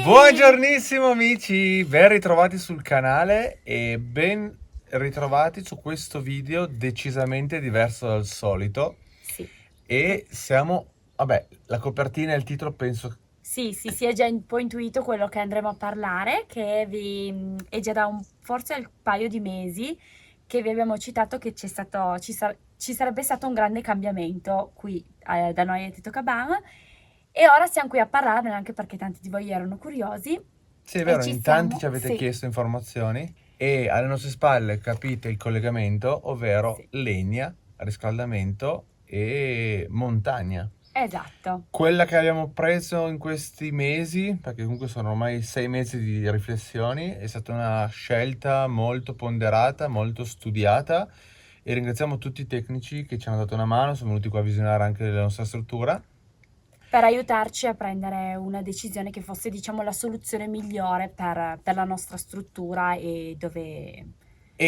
Buongiornissimo amici, ben ritrovati sul canale e ben ritrovati su questo video decisamente diverso dal solito. Sì, E siamo, vabbè, la copertina e il titolo penso. si è già un po' intuito quello che andremo a parlare, è già da forse un paio di mesi che vi abbiamo citato che ci sarebbe stato un grande cambiamento qui da noi a Tito Cabana e ora siamo qui a parlarne anche perché tanti di voi erano curiosi Sì, è e vero, ci in tanti ci siamo, avete sì, chiesto informazioni e alle nostre spalle capite il collegamento, ovvero sì, legna, riscaldamento e montagna. esatto. Quella che abbiamo preso in questi mesi, perché comunque sono ormai 6 mesi di riflessioni, è stata una scelta molto ponderata, molto studiata e ringraziamo tutti i tecnici che ci hanno dato una mano, sono venuti qua a visionare anche la nostra struttura Per aiutarci a prendere una decisione che fosse, diciamo, la soluzione migliore per la nostra struttura e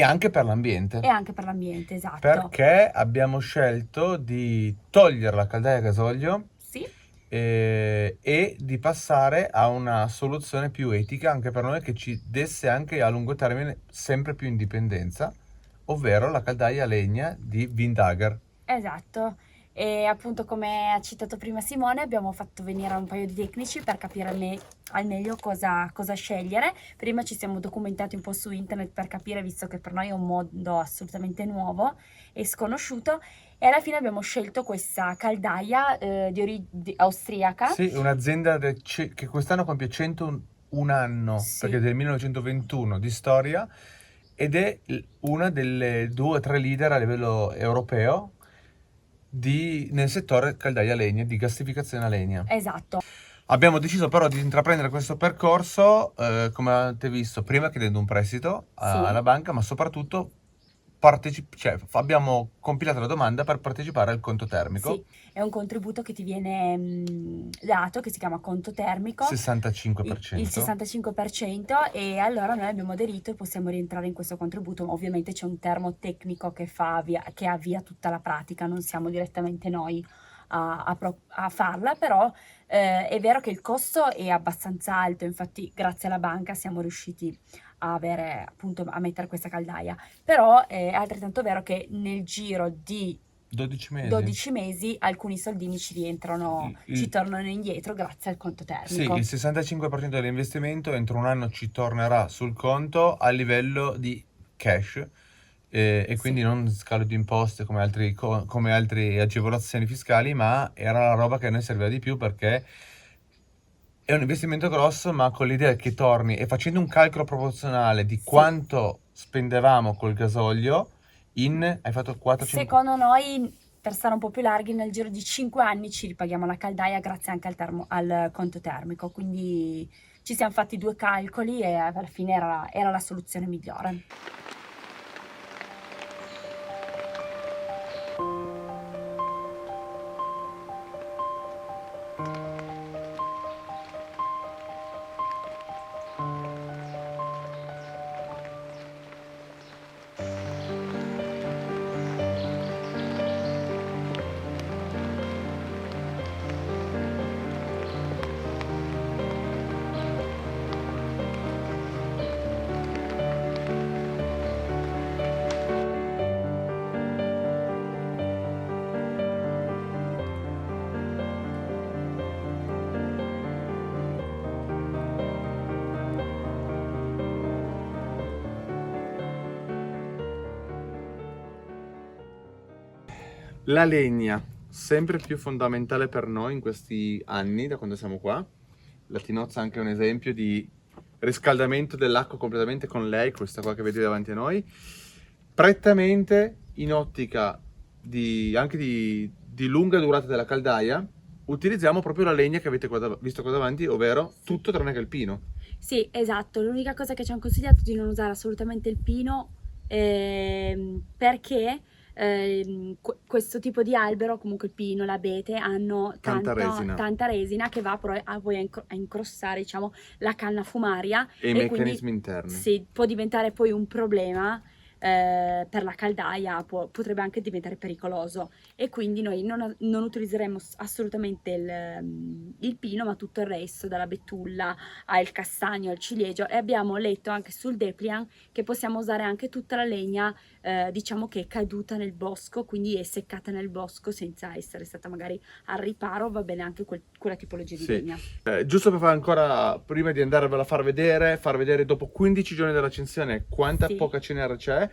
anche per e l'ambiente, anche per l'ambiente, esatto. perché abbiamo scelto di togliere la caldaia a gasolio Sì, e di passare a una soluzione più etica anche per noi che ci desse anche a lungo termine sempre più indipendenza, ovvero la caldaia a legna di Vindager. esatto. E appunto, come ha citato prima Simone, abbiamo fatto venire un paio di tecnici per capire al meglio cosa scegliere. Prima ci siamo documentati un po' su internet per capire, visto che per noi è un mondo assolutamente nuovo e sconosciuto, e alla fine abbiamo scelto questa caldaia austriaca. Sì, un'azienda che quest'anno compie 101 anno, perché è Sì, del 1921 di storia, ed è una delle 2 o 3 leader a livello europeo nel settore caldaia a legna, di gassificazione a legna. esatto. Abbiamo deciso però di intraprendere questo percorso, come avete visto, prima chiedendo un prestito Sì. alla banca, ma soprattutto abbiamo compilato la domanda per partecipare al conto termico, Sì, è un contributo che ti viene dato, che si chiama conto termico, il 65%. 65%, e allora noi abbiamo aderito e possiamo rientrare in questo contributo. Ovviamente c'è un termo tecnico che avvia tutta la pratica, non siamo direttamente noi a farla, però è vero che il costo è abbastanza alto, infatti grazie alla banca siamo riusciti appunto, a mettere questa caldaia. Però è altrettanto vero che nel giro di 12 mesi. 12 mesi alcuni soldini ci rientrano, Il- ci il- tornano indietro grazie al conto sì, termico. il 65% dell'investimento entro un anno ci tornerà sul conto a livello di cash, e Sì, quindi non scalo di imposte come altre agevolazioni fiscali, ma era la roba che a noi serviva di più perché è un investimento grosso, ma con l'idea che torni e facendo un calcolo proporzionale di sì. quanto spendevamo col gasolio hai fatto 4-5. Secondo noi, per stare un po' più larghi, nel giro di 5 anni ci ripaghiamo la caldaia grazie anche al conto termico. Quindi ci siamo fatti due calcoli e alla fine era la soluzione migliore. La legna, sempre più fondamentale per noi in questi anni, da quando siamo qua. La Tinozza è anche un esempio di riscaldamento dell'acqua completamente con lei, questa qua che vedete davanti a noi. Prettamente in ottica anche di lunga durata della caldaia, utilizziamo proprio la legna che avete visto qua davanti, ovvero Sì. tutto tranne che il pino. Sì, esatto. L'unica cosa che ci hanno consigliato è di non usare assolutamente il pino, perché questo tipo di albero, comunque il pino, l'abete, hanno Tanta resina tanta resina che va poi a incrostare, diciamo, la canna fumaria e i e quindi meccanismi interni. sì, può diventare poi un problema per la caldaia potrebbe anche diventare pericoloso, e quindi noi non utilizzeremo assolutamente il pino, ma tutto il resto, dalla betulla al castagno al ciliegio. E abbiamo letto anche sul Depliant che possiamo usare anche tutta la legna diciamo che è caduta nel bosco, quindi è seccata nel bosco senza essere stata magari al riparo, va bene anche quella tipologia di Sì. legna. Giusto per fare ancora, prima di andarvela a far vedere dopo 15 giorni dell'accensione quanta Sì. poca cenere c'è.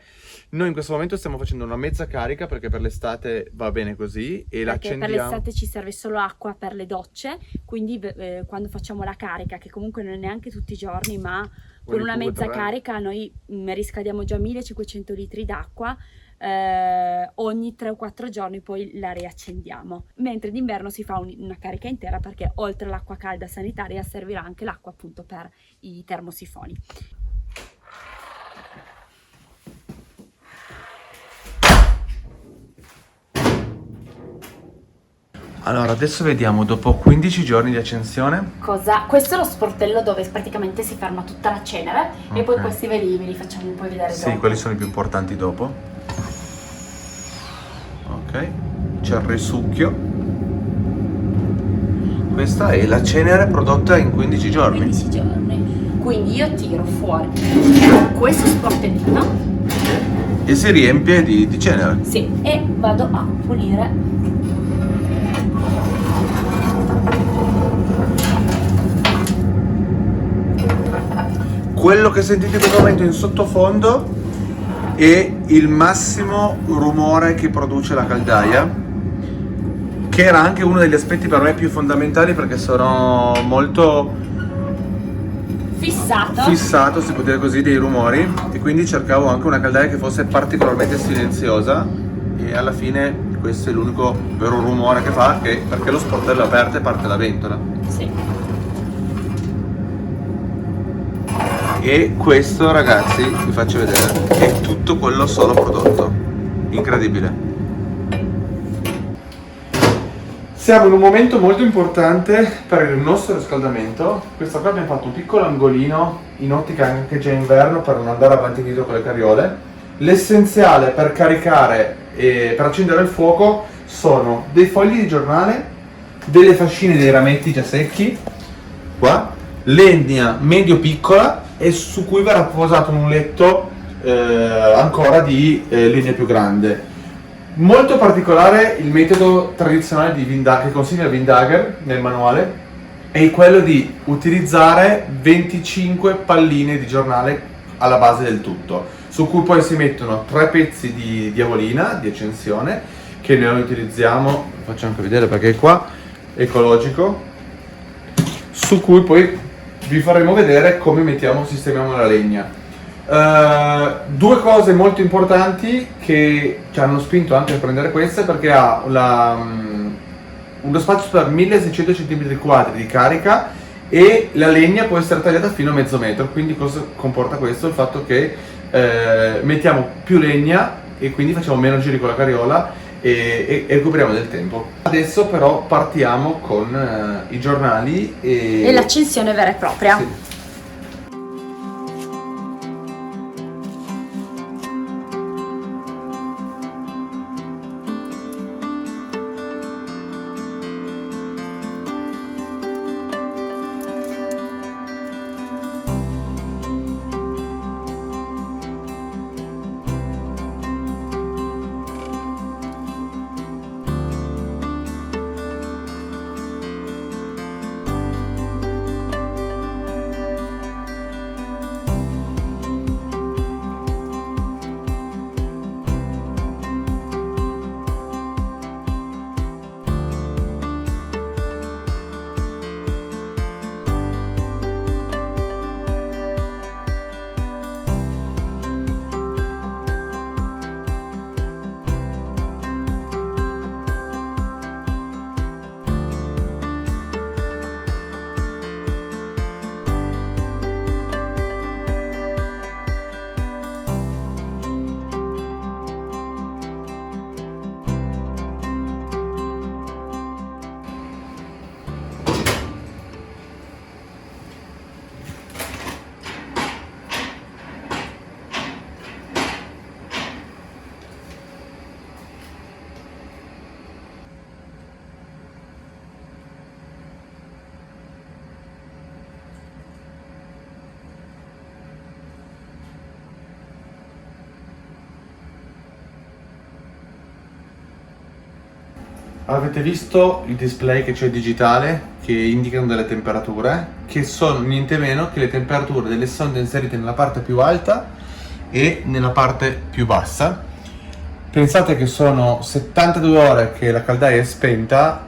Noi in questo momento stiamo facendo una mezza carica perché per l'estate va bene così e la Perché per accendiamo. l'estate ci serve solo acqua per le docce, quindi quando facciamo la carica, che comunque non è neanche tutti i giorni, ma con Ogni una due, mezza tre. carica noi riscaldiamo già 1500 litri d'acqua, ogni 3 o 4 giorni poi la riaccendiamo, mentre d'inverno si fa una carica intera, perché oltre all'acqua calda sanitaria servirà anche l'acqua appunto per i termosifoni. Allora, adesso vediamo dopo 15 giorni di accensione. Questo è lo sportello dove praticamente si ferma tutta la cenere, e poi Ok. questi ve li facciamo poi vedere Sì, dopo. quelli sono i più importanti dopo. Ok, c'è il risucchio. Questa è la cenere prodotta in 15 giorni. 15 giorni. Quindi io tiro fuori questo sportellino, E si riempie di cenere. sì, e vado a pulire. Quello che sentite in questo momento in sottofondo è il massimo rumore che produce la caldaia, che era anche uno degli aspetti per me più fondamentali, perché sono molto fissato, si può dire così, dei rumori, e quindi cercavo anche una caldaia che fosse particolarmente silenziosa, e alla fine questo è l'unico vero rumore che fa, perché lo sportello è aperto e parte la ventola. Sì. E questo, ragazzi, vi faccio vedere, è tutto quello solo prodotto. Incredibile. Siamo in un momento molto importante per il nostro riscaldamento. Questa qua abbiamo fatto un piccolo angolino in ottica anche già inverno per non andare avanti e indietro con le carriole. L'essenziale per caricare e per accendere il fuoco sono dei fogli di giornale, delle fascine dei rametti già secchi, qua, legna medio piccola, e su cui verrà posato un letto ancora di legna più grande. Molto particolare il metodo tradizionale che consiglia Windhager nel manuale è quello di utilizzare 25 palline di giornale alla base del tutto, su cui poi si mettono 3 pezzi di diavolina di accensione che noi utilizziamo, faccio anche vedere perché è qua, ecologico, su cui poi vi faremo vedere come sistemiamo la legna. Due cose molto importanti che ci hanno spinto anche a prendere queste, perché ha uno spazio per 1600 cm² di carica e la legna può essere tagliata fino a mezzo metro. Quindi cosa comporta questo? Il fatto che mettiamo più legna e quindi facciamo meno giri con la carriola e recuperiamo del tempo. Adesso però partiamo con i giornali E l'accensione vera e propria. Sì. Avete visto il display che c'è digitale che indicano delle temperature, che sono niente meno che le temperature delle sonde inserite nella parte più alta e nella parte più bassa. Pensate che sono 72 ore che la caldaia è spenta,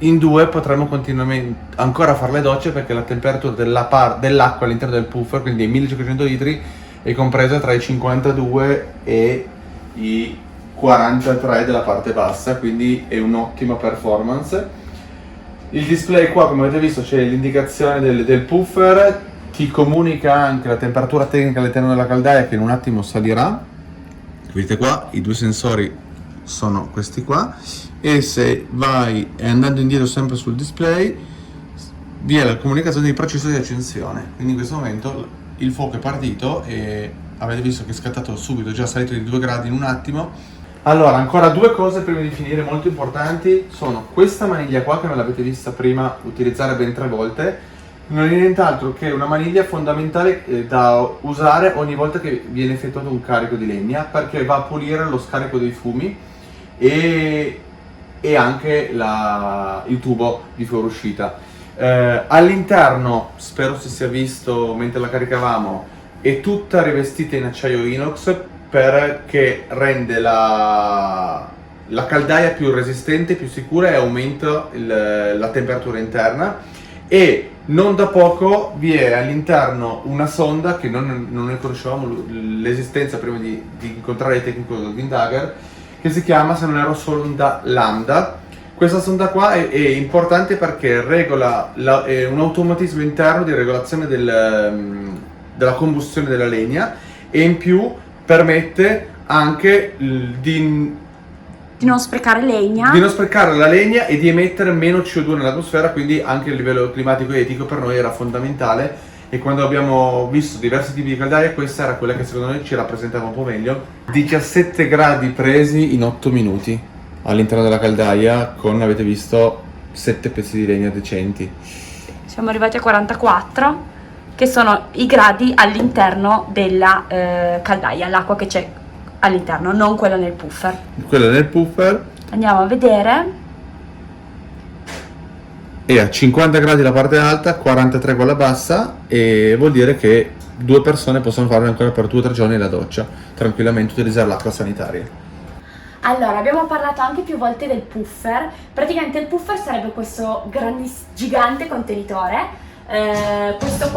in 2 potremo continuamente ancora fare le docce perché la temperatura dell'acqua all'interno del puffer, quindi dei 1500 litri, è compresa tra i 52 e i 43 della parte bassa, quindi è un'ottima performance. Il display qua, come avete visto, c'è l'indicazione del puffer, ti comunica anche la temperatura tecnica all'interno della caldaia che in un attimo salirà. Vedete qua, i due sensori sono questi qua, e se vai andando indietro sempre sul display vi è la comunicazione del processo di accensione. Quindi in questo momento il fuoco è partito e avete visto che è scattato subito, già salito di 2 gradi in un attimo. Allora, ancora 2 cose prima di finire molto importanti sono questa maniglia qua, che me l'avete vista prima utilizzare ben 3 volte. Non è nient'altro che una maniglia fondamentale da usare ogni volta che viene effettuato un carico di legna, perché va a pulire lo scarico dei fumi e anche il tubo di fuoriuscita. All'interno, spero si sia visto mentre la caricavamo, è tutta rivestita in acciaio inox perché rende la caldaia più resistente, più sicura e aumenta la temperatura interna. E non da poco vi è all'interno una sonda che non ne conoscevamo l'esistenza prima di incontrare il tecnico Dagger, che si chiama, se non erro, sonda Lambda. Questa sonda qua è importante perché regola è un automatismo interno di regolazione della combustione della legna, e in più permette anche di non sprecare legna. Di non sprecare la legna e di emettere meno CO2 nell'atmosfera, quindi anche a livello climatico e etico per noi era fondamentale. E quando abbiamo visto diversi tipi di caldaie, questa era quella che secondo noi ci rappresentava un po' meglio. 17 gradi presi in 8 minuti all'interno della caldaia, con, avete visto, 7 pezzi di legna decenti. Siamo arrivati a 44, che sono i gradi all'interno della caldaia, l'acqua che c'è all'interno, non quella nel puffer. Quella nel puffer. Andiamo a vedere. E a 50 gradi la parte alta, 43 quella bassa, e vuol dire che 2 persone possono fare ancora per 2 o 3 giorni la doccia, tranquillamente utilizzare l'acqua sanitaria. Allora, abbiamo parlato anche più volte del puffer. Praticamente il puffer sarebbe questo gigante contenitore. Questa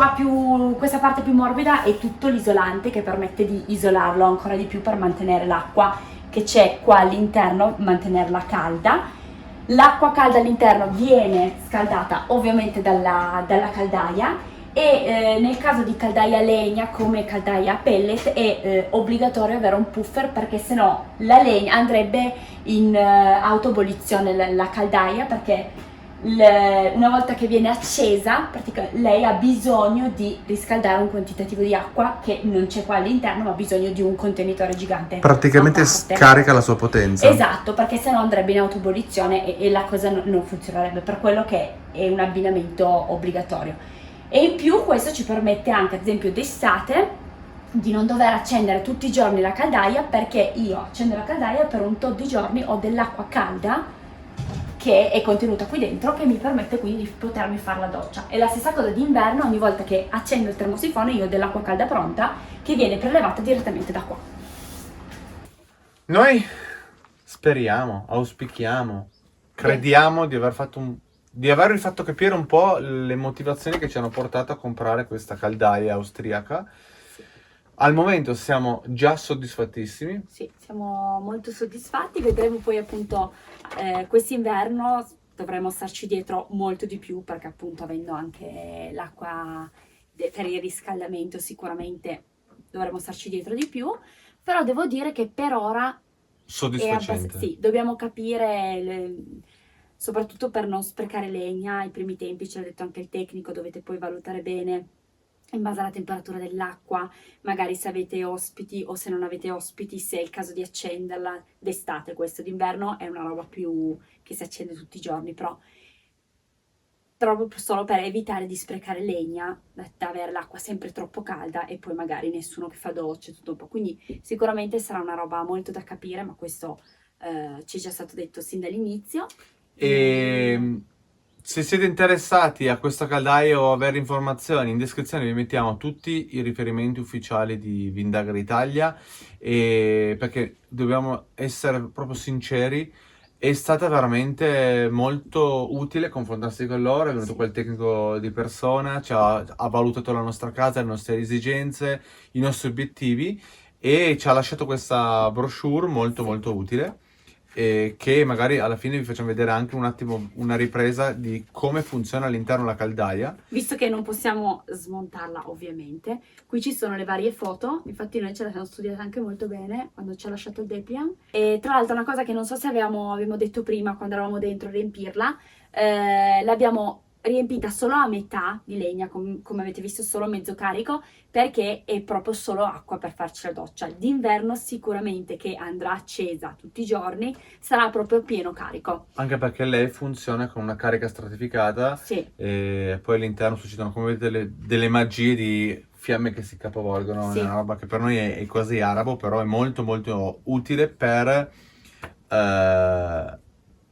parte più morbida è tutto l'isolante che permette di isolarlo ancora di più per mantenere l'acqua che c'è qua all'interno, mantenerla calda. L'acqua calda all'interno viene scaldata ovviamente dalla caldaia, e nel caso di caldaia a legna come caldaia a pellet è obbligatorio avere un puffer, perché sennò la legna andrebbe in autoebollizione, la caldaia, perché una volta che viene accesa lei ha bisogno di riscaldare un quantitativo di acqua che non c'è qua all'interno, ma ha bisogno di un contenitore gigante. Praticamente scarica la sua potenza. Esatto, perché sennò andrebbe in autoebollizione e la cosa non funzionerebbe, per quello che è un abbinamento obbligatorio. E in più questo ci permette anche, ad esempio d'estate, di non dover accendere tutti i giorni la caldaia, perché io accendo la caldaia per un tot di giorni, ho dell'acqua calda che è contenuta qui dentro, che mi permette quindi di potermi fare la doccia. E la stessa cosa d'inverno, ogni volta che accendo il termosifone io ho dell'acqua calda pronta che viene prelevata direttamente da qua. Noi speriamo, auspichiamo, crediamo di avervi fatto capire un po' le motivazioni che ci hanno portato a comprare questa caldaia austriaca. Sì. Al momento siamo già soddisfattissimi. Sì, siamo molto soddisfatti. Vedremo poi appunto quest'inverno dovremo starci dietro molto di più, perché appunto avendo anche l'acqua per il riscaldamento sicuramente dovremo starci dietro di più, però devo dire che per ora Soddisfacente. sì, dobbiamo capire, soprattutto per non sprecare legna. Ai primi tempi ce l'ha detto anche il tecnico, dovete poi valutare bene in base alla temperatura dell'acqua, magari se avete ospiti o se non avete ospiti, se è il caso di accenderla d'estate. Questo d'inverno è una roba più che si accende tutti i giorni, però proprio solo per evitare di sprecare legna, da avere l'acqua sempre troppo calda e poi magari nessuno che fa docce, tutto un po'. Quindi sicuramente sarà una roba molto da capire, ma questo ci è già stato detto sin dall'inizio. E se siete interessati a questa caldaia o avere informazioni, in descrizione vi mettiamo tutti i riferimenti ufficiali di Vindagare Italia, perché dobbiamo essere proprio sinceri, è stata veramente molto utile confrontarsi con loro, è venuto Sì. quel tecnico di persona, ha valutato la nostra casa, le nostre esigenze, i nostri obiettivi e ci ha lasciato questa brochure molto Sì. molto utile, che magari alla fine vi facciamo vedere anche un attimo una ripresa di come funziona all'interno la caldaia. Visto che non possiamo smontarla ovviamente, qui ci sono le varie foto, infatti noi ce le siamo studiate anche molto bene quando ci ha lasciato il Depliant. E tra l'altro una cosa che non so se avevamo detto prima quando eravamo dentro a riempirla, l'abbiamo riempita solo a metà di legna, come avete visto solo mezzo carico, perché è proprio solo acqua per farci la doccia. D'inverno sicuramente, che andrà accesa tutti i giorni, sarà proprio a pieno carico. Anche perché lei funziona con una carica stratificata, Sì. e poi all'interno succedono, come vedete, delle magie di fiamme che si capovolgono. Sì. È una roba che per noi è quasi arabo, però è molto molto utile per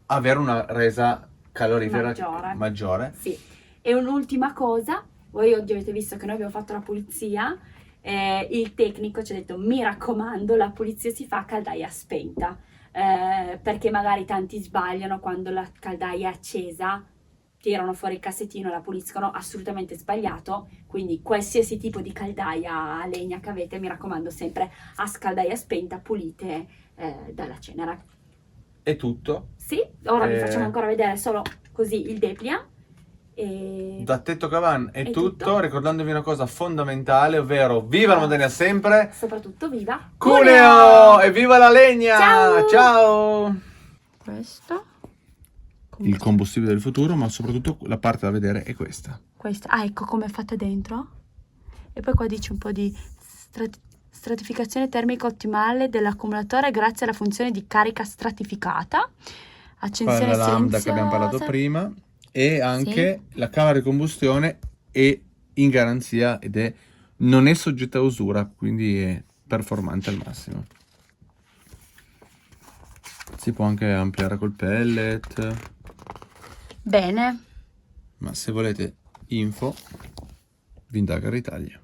avere una resa calorifera maggiore. Sì. E un'ultima cosa, voi oggi avete visto che noi abbiamo fatto la pulizia, il tecnico ci ha detto: mi raccomando, la pulizia si fa a caldaia spenta, perché magari tanti sbagliano quando la caldaia è accesa, tirano fuori il cassettino e la puliscono. Assolutamente sbagliato. Quindi qualsiasi tipo di caldaia a legna che avete, mi raccomando, sempre a scaldaia spenta, pulite dalla cenere. È tutto. Sì, ora vi facciamo ancora vedere solo così il Depliant. Da Tetto Cavan è tutto, tutto. ricordandovi una cosa fondamentale, ovvero viva la Montagna sempre, Soprattutto viva Cuneo e viva la legna! Ciao! Ciao! Questo. Il combustibile del futuro, ma soprattutto la parte da vedere è questa. Ah, ecco come è fatta dentro. E poi qua dice un po' di stratificazione termica ottimale dell'accumulatore grazie alla funzione di carica stratificata. Accensione Qua è la lambda silenziosa. che abbiamo parlato prima, e anche la camera di combustione è in garanzia ed non è soggetta a usura, quindi è performante al massimo. Si può anche ampliare col pellet. Bene. Ma se volete info, Vindagare Italia.